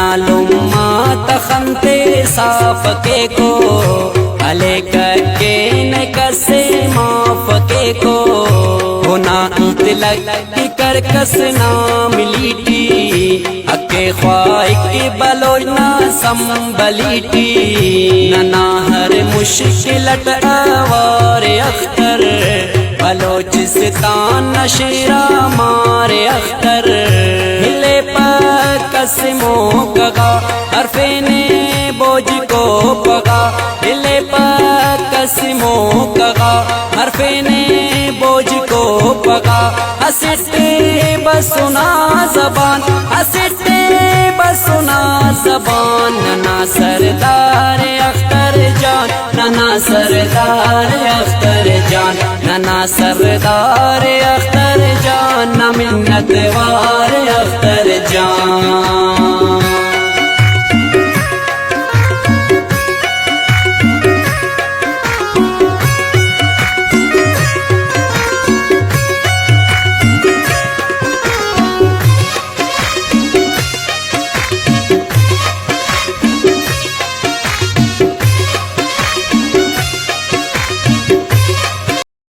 ننا لما تخنتے صاف کے کو علی کے نکسے معاف کے کو ہونا انتلک کی کرکس نام لیٹی اکے خواہ کی بلوجنا سنبلیٹی ننا ہر مشکلت آوار اختر بلوچستان نشیرہ مارے اختر ہلے پر قسموں کگا حرفین بوجھ کو پگا ہلے پر قسموں کگا حرفین بوجھ کو پگا ہستے بسنا زبان ہستے بسنا زبان ننا سردار اختر جان ننا سردار اختر جان ننا سردار اختر جان نہ منت وار اختر